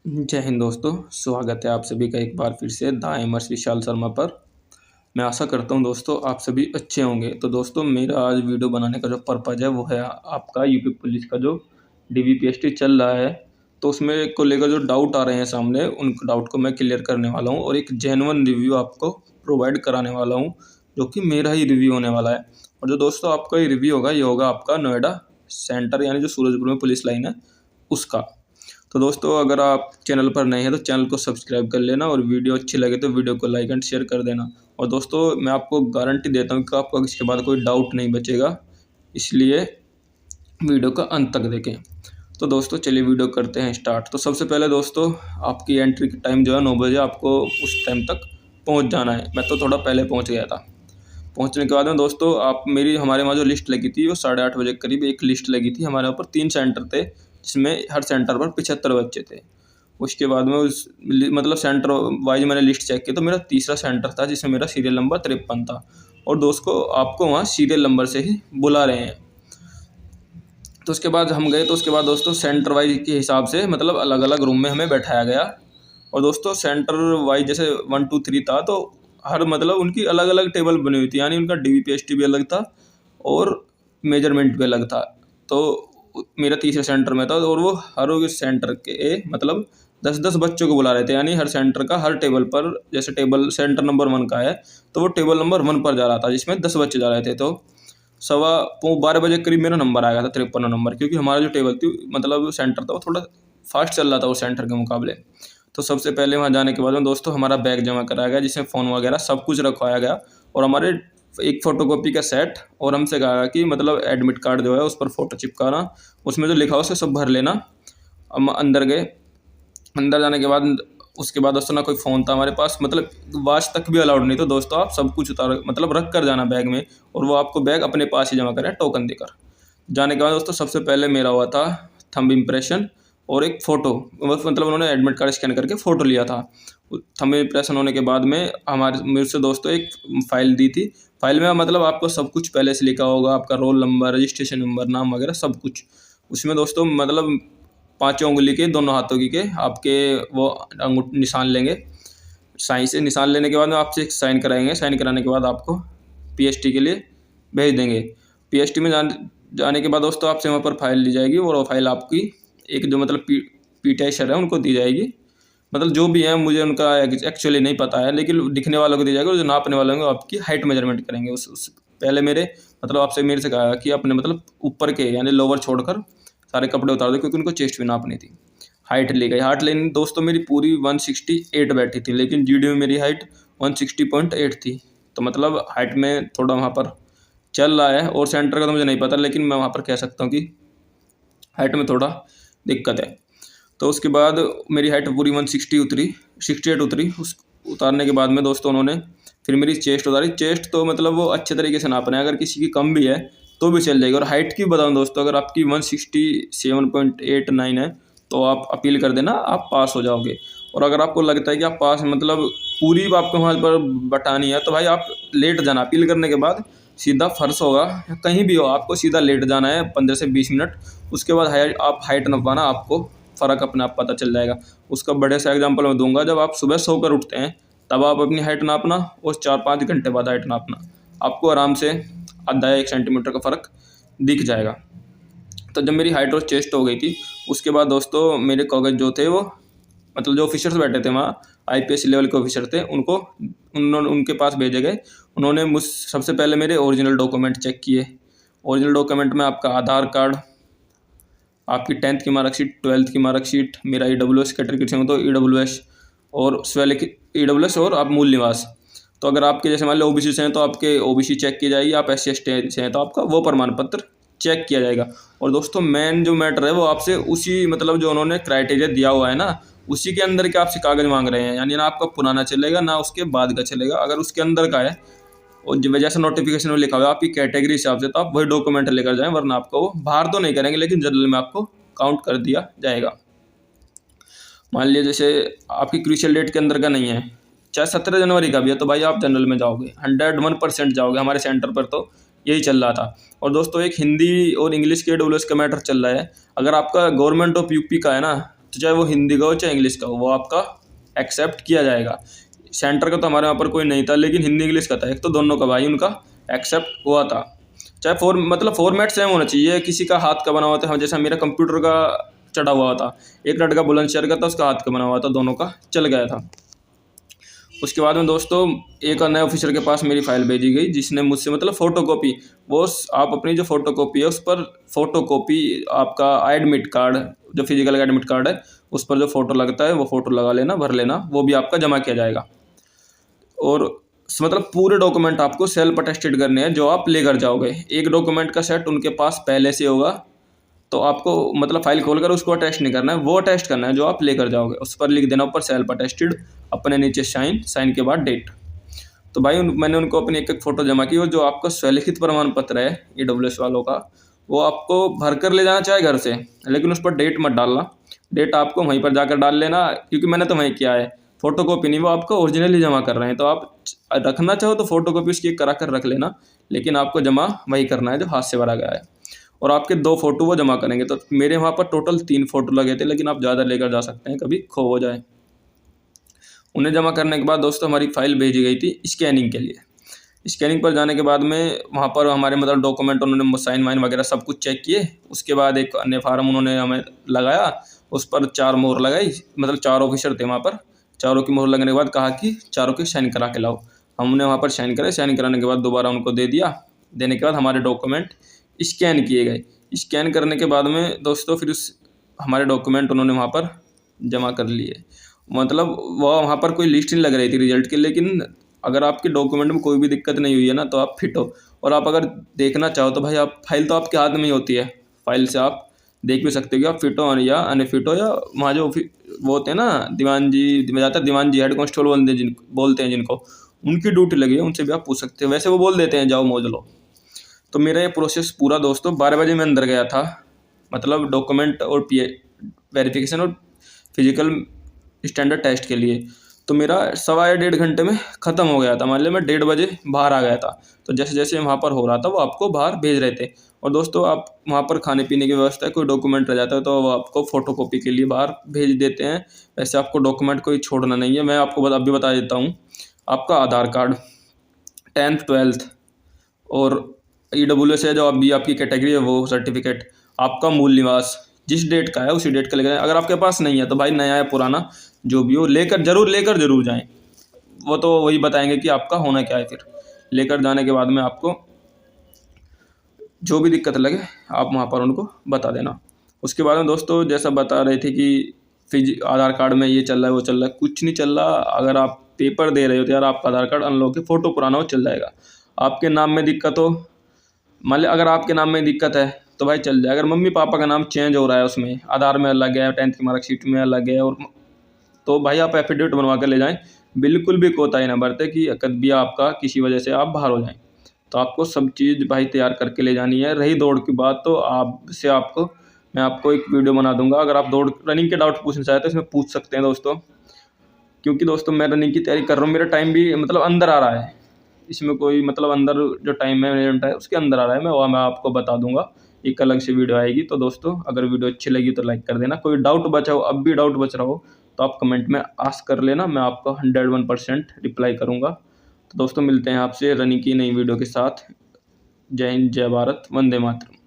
जय हिंद दोस्तों, स्वागत है आप सभी का एक बार फिर से द एमर्स विशाल शर्मा पर। मैं आशा करता हूं दोस्तों आप सभी अच्छे होंगे। तो दोस्तों मेरा आज वीडियो बनाने का जो पर्पज़ है वो है आपका यूपी पुलिस का जो डीवीपीएसटी चल रहा है, तो उसमें को लेकर जो डाउट आ रहे हैं सामने, उन डाउट को मैं क्लियर करने वाला हूँ और एक जेन्युइन रिव्यू आपको प्रोवाइड कराने वाला हूँ, जो कि मेरा ही रिव्यू होने वाला है। और जो दोस्तों आपका ये रिव्यू होगा, ये होगा आपका नोएडा सेंटर यानी जो सूरजपुर में पुलिस लाइन है उसका। तो दोस्तों अगर आप चैनल पर नए हैं तो चैनल को सब्सक्राइब कर लेना और वीडियो अच्छी लगे तो वीडियो को लाइक एंड शेयर कर देना। और दोस्तों मैं आपको गारंटी देता हूँ कि आपको इसके बाद कोई डाउट नहीं बचेगा, इसलिए वीडियो का अंत तक देखें। तो दोस्तों चलिए वीडियो करते हैं स्टार्ट। तो सबसे पहले दोस्तों आपकी एंट्री का टाइम जो है 9 बजे, आपको उस टाइम तक पहुँच जाना है। मैं तो थोड़ा पहले पहुँच गया था। पहुँचने के बाद में दोस्तों आप हमारे वहाँ जो लिस्ट लगी थी वो 8:30 बजे के करीब एक लिस्ट लगी थी। हमारे यहाँ पर 3 सेंटर थे, जिसमें हर सेंटर पर 75 बच्चे थे। उसके बाद में मतलब सेंटर वाइज मैंने लिस्ट चेक की तो मेरा तीसरा सेंटर था, जिसमें मेरा सीरियल नंबर 53 था। और दोस्तों आपको वहाँ सीरियल नंबर से ही बुला रहे हैं। तो उसके बाद हम गए, तो उसके बाद दोस्तों सेंटर वाइज के हिसाब से मतलब अलग अलग रूम में हमें बैठाया गया। और दोस्तों सेंटर वाइज जैसे 1 2 3 था, तो हर मतलब उनकी अलग अलग टेबल बनी हुई थी, यानी उनका डीवीपीएसटी भी अलग था और मेजरमेंट भी अलग था। तो मेरा तीसरे सेंटर में था और वो हर सेंटर के मतलब 10-10 बच्चों को बुला रहे थे, यानी हर सेंटर का हर टेबल पर, जैसे टेबल सेंटर नंबर 1 का है तो वो टेबल नंबर 1 पर जा रहा था, जिसमें 10 बच्चे जा रहे थे। तो 12 बजे करीब मेरा नंबर आ गया था, 53 नंबर, क्योंकि हमारा जो टेबल थी मतलब सेंटर था वो थोड़ा फास्ट चल रहा था उस सेंटर के मुकाबले। तो सबसे पहले वहाँ जाने के बाद में दोस्तों हमारा बैग जमा कराया गया, जिसमें फ़ोन वगैरह सब कुछ रखवाया गया और हमारे एक फ़ोटोकॉपी का सेट, और हमसे कहा कि मतलब एडमिट कार्ड जो है उस पर फ़ोटो चिपकाना, उसमें जो लिखा हो उसे सब भर लेना। हम अंदर गए। अंदर जाने के बाद उसके बाद दोस्तों ना कोई फ़ोन था हमारे पास, मतलब वॉच तक भी अलाउड नहीं। तो दोस्तों आप सब कुछ उतार मतलब रख कर जाना बैग में, और वो आपको बैग अपने पास ही जमा करें टोकन देकर। जाने के बाद दोस्तों सबसे पहले मेरा हुआ था थंब इम्प्रेशन और एक फ़ोटो, मतलब उन्होंने एडमिट कार्ड स्कैन करके फ़ोटो लिया था। थंब इम्प्रेशन होने के बाद में मेरे से दोस्तों एक फ़ाइल दी थी। फ़ाइल में मतलब आपको सब कुछ पहले से लिखा होगा, आपका रोल नंबर, रजिस्ट्रेशन नंबर, नाम वगैरह सब कुछ। उसमें दोस्तों मतलब 5 उंगली के दोनों हाथों की के आपके वो निशान लेंगे। साइन से निशान लेने के बाद में आपसे एक साइन कराएंगे। साइन कराने के बाद आपको पीएसटी के लिए भेज देंगे। पीएसटी में जाने के बाद दोस्तों आपसे वहाँ पर फाइल ली जाएगी, और वो फाइल आपकी एक जो मतलब पीटीआई सर है उनको दी जाएगी। मतलब जो भी है, मुझे उनका एक्चुअली नहीं पता है, लेकिन दिखने वालों को दी जाएगी, और जो नापने वाले होंगे आपकी हाइट मेजरमेंट करेंगे। उस पहले मेरे से कहा कि अपने मतलब ऊपर के यानी लोअर छोड़कर सारे कपड़े उतार दो, क्योंकि उनको चेस्ट भी नापनी थी। हाइट ली गई। हाइट लेनी दोस्तों मेरी पूरी 168 बैठी थी, लेकिन जीडी में मेरी हाइट 160.8 थी। तो मतलब हाइट में थोड़ा वहाँ पर चल रहा है, और सेंटर का तो मुझे नहीं पता, लेकिन मैं वहाँ पर कह सकता हूँ कि हाइट में थोड़ा दिक्कत है। तो उसके बाद मेरी हाइट पूरी 68 उतरी। उस उतारने के बाद में दोस्तों उन्होंने फिर मेरी चेस्ट उतारी। चेस्ट तो मतलब वो अच्छे तरीके से नाप रहे हैं, अगर किसी की कम भी है तो भी चल जाएगी। और हाइट की बताऊं दोस्तों, अगर आपकी 167.89 है तो आप अपील कर देना, आप पास हो जाओगे। और अगर आपको लगता है कि आप पास मतलब पूरी आपको वहाँ पर बटानी है, तो भाई आप लेट जाना। अपील करने के बाद सीधा फर्श होगा, कहीं भी हो आपको सीधा लेट जाना है 15 से 20 मिनट। उसके बाद आप हाइट नपवाना, आपको फ़र्क अपने आप पता चल जाएगा। उसका बड़े सा एग्जांपल मैं दूंगा, जब आप सुबह सोकर उठते हैं तब आप अपनी हाइट नापना, और 4-5 घंटे बाद हाइट नापना, आपको आराम से आधा 1 सेंटीमीटर का फ़र्क दिख जाएगा। तो जब मेरी हाइट और चेस्ट हो गई थी, उसके बाद दोस्तों मेरे कागज जो थे वो मतलब जो ऑफिसर्स बैठे थे वहाँ, आईपीएस लेवल के ऑफिसर थे, उनके पास भेजे गए। उन्होंने सबसे पहले मेरे ओरिजिनल डॉक्यूमेंट चेक किए। ओरिजिनल डॉक्यूमेंट में आपका आधार कार्ड, आपकी 10th की मार्कशीट, 12th की मार्कशीट, मेरा ईडब्ल्यूएस कैटेगरी से तो ईडब्ल्यूएस, और स्वलिखित ईडब्ल्यूएस, और आप मूल निवास। तो अगर आपके जैसे मान लो ओबीसी से हैं तो आपके ओबीसी चेक की जाएगी, आप SC ST से हैं तो आपका वो प्रमाण पत्र चेक किया जाएगा। और दोस्तों मेन जो मैटर है वो आपसे उसी मतलब जो उन्होंने क्राइटेरिया दिया हुआ है ना, उसी के अंदर के आपसे कागज मांग रहे हैं, यानी ना आपका पुराना चलेगा ना उसके बाद का चलेगा। अगर उसके अंदर का है और जैसा नोटिफिकेशन में लिखा हुआ है आपकी कैटेगरी हिसाब से, तो आप वही डॉक्यूमेंट लेकर जाएं, वरना आपको वो बाहर तो नहीं करेंगे, लेकिन जनरल में आपको काउंट कर दिया जाएगा। मान लीजिए जैसे आपकी क्रूशियल डेट के अंदर का नहीं है, चाहे 17 जनवरी का भी है, तो भाई आप जनरल में जाओगे, 101% जाओगे। हमारे सेंटर पर तो यही चल रहा था। और दोस्तों एक हिंदी और इंग्लिश के ईडब्ल्यूएस का मैटर चल रहा है। अगर आपका गवर्नमेंट ऑफ यूपी का है ना, तो चाहे वो हिंदी का हो चाहे इंग्लिश का हो, वो आपका एक्सेप्ट किया जाएगा। सेंटर का तो हमारे यहाँ पर कोई नहीं था, लेकिन हिंदी इंग्लिश का था एक, तो दोनों का भाई उनका एक्सेप्ट हुआ था। चाहे फॉर्मेट सेम होना चाहिए, किसी का हाथ का बना हुआ था, जैसा मेरा कंप्यूटर का चढ़ा हुआ था, एक लड़का बुलंदशहर का था, उसका हाथ का बना हुआ था, दोनों का चल गया था। उसके बाद में दोस्तों एक नए ऑफिसर के पास मेरी फाइल भेजी गई, जिसने मुझसे फोटोकॉपी, वो आप अपनी जो फोटोकॉपी है उस पर फोटोकॉपी आपका एडमिट कार्ड, जो फिजिकल एडमिट कार्ड है उस पर जो फोटो लगता है वो फोटो लगा लेना, भर लेना, वो भी आपका जमा किया जाएगा। और पूरे डॉक्यूमेंट आपको सेल्फ अटेस्टेड करने हैं जो आप लेकर जाओगे। एक डॉक्यूमेंट का सेट उनके पास पहले से होगा, तो आपको फाइल खोलकर उसको अटेस्ट नहीं करना है, वो अटेस्ट करना है जो आप लेकर जाओगे। उस पर लिख देना ऊपर सेल्फ अटेस्टेड, अपने नीचे साइन के बाद डेट। तो भाई मैंने उनको अपनी एक फ़ोटो जमा की, और जो आपका स्वलिखित प्रमाण पत्र है EWS वालों का, वो आपको भर कर ले जाना चाहे घर से, लेकिन उस पर डेट मत डालना। डेट आपको वहीं पर जाकर डाल लेना, क्योंकि मैंने तो वहीं किया है, फ़ोटोकॉपी नहीं, वो आपको ओरिजिनली जमा कर रहे हैं। तो आप रखना चाहो तो फ़ोटोकॉपी उसकी करा कर रख लेना, लेकिन आपको जमा वही करना है जो हाथ से भरा गया है। और आपके 2 फ़ोटो वो जमा करेंगे। तो मेरे वहाँ पर टोटल 3 फ़ोटो लगे थे, लेकिन आप ज़्यादा लेकर जा सकते हैं, कभी खो हो जाए। उन्हें जमा करने के बाद दोस्तों हमारी फ़ाइल भेजी गई थी स्कैनिंग के लिए। स्कैनिंग पर जाने के बाद में वहाँ पर हमारे डॉक्यूमेंट उन्होंने साइन वाइन वगैरह सब कुछ चेक किए। उसके बाद एक अन्य फार्म उन्होंने हमें लगाया, उस पर 4 मोहर लगाई, 4 ऑफिसर थे वहाँ पर। चारों की मोहर लगने के बाद कहा कि चारों की साइन करा के लाओ। हमने वहाँ पर साइन करे, साइन कराने के बाद दोबारा उनको दे दिया। देने के बाद हमारे डॉक्यूमेंट स्कैन किए गए। स्कैन करने के बाद में दोस्तों फिर हमारे डॉक्यूमेंट उन्होंने वहाँ पर जमा कर लिए। वहाँ पर कोई लिस्ट नहीं लग रही थी रिजल्ट की, लेकिन अगर आपके डॉक्यूमेंट में कोई भी दिक्कत नहीं हुई है ना, तो आप फिट हो। और आप अगर देखना चाहो तो भाई आप फाइल तो आपके हाथ में ही होती है, फाइल से आप देख भी सकते हो कि आप फिट हो या अनफिट हो। या वहाँ जो वो होते हैं ना दीवान जी हेड कांस्टेबल बोलते हैं जिनको, उनकी ड्यूटी लगी है, उनसे भी आप पूछ सकते हो। वैसे वो बोल देते हैं जाओ मौज लो। तो मेरा ये प्रोसेस पूरा दोस्तों 12 बजे मैं अंदर गया था, डॉक्यूमेंट और वेरिफिकेशन और फिजिकल स्टैंडर्ड टेस्ट के लिए। तो मेरा 1.25 घंटे में ख़त्म हो गया था। मान लिया मैं 1:30 बजे बाहर आ गया था, तो जैसे जैसे वहाँ पर हो रहा था वो आपको बाहर भेज रहे थे। और दोस्तों आप वहाँ पर खाने पीने की व्यवस्था है, कोई डॉक्यूमेंट रह जाता है तो वो आपको फ़ोटोकॉपी के लिए बाहर भेज देते हैं। वैसे आपको डॉक्यूमेंट कोई छोड़ना नहीं है। मैं आपको अभी बता देता हूँ, आपका आधार कार्ड, 10th 12th और EWS है जो अभी आपकी कैटेगरी है वो सर्टिफिकेट, आपका मूल निवास जिस डेट का है उसी डेट का लेकर जाएं। अगर आपके पास नहीं है तो भाई नया या पुराना जो भी हो लेकर जरूर जाएं। वो तो वही बताएंगे कि आपका होना क्या है। फिर लेकर जाने के बाद में आपको जो भी दिक्कत लगे आप वहाँ पर उनको बता देना। उसके बाद में दोस्तों जैसा बता रहे थे कि आधार कार्ड में ये चल रहा है वो चल रहा है, कुछ नहीं चल रहा। अगर आप पेपर दे रहे हो तो यार आपका आधार कार्ड अनलॉक है, फ़ोटो पुराना हो चल जाएगा। आपके नाम में दिक्कत हो, मान लिया अगर आपके नाम में दिक्कत है तो भाई चल जाए। अगर मम्मी पापा का नाम चेंज हो रहा है, उसमें आधार में अलग है, 10th की मार्कशीट में अलग है, और तो भाई आप एफिडेविट बनवा कर ले जाएं। बिल्कुल भी कोताही ना बरते कि कभी आपका किसी वजह से आप बाहर हो जाएं। तो आपको सब चीज़ भाई तैयार करके ले जानी है। रही दौड़ की बात तो मैं आपको एक वीडियो बना दूंगा। अगर आप रनिंग के डाउट पूछना चाहते हैं इसमें पूछ सकते हैं दोस्तों, क्योंकि दोस्तों मैं रनिंग की तैयारी कर रहा हूँ। मेरा टाइम भी अंदर आ रहा है, इसमें कोई अंदर जो टाइम मैनेजमेंट है उसके अंदर आ रहा है। मैं आपको बता दूंगा, एक अलग से वीडियो आएगी। तो दोस्तों अगर वीडियो अच्छी लगी तो लाइक कर देना। कोई डाउट बचा हो, अब भी डाउट बच रहा हो तो आप कमेंट में आस्क कर लेना, मैं आपको 101% रिप्लाई करूँगा। तो दोस्तों मिलते हैं आपसे रनिंग की नई वीडियो के साथ। जय हिंद, जय भारत, वंदे मातरम।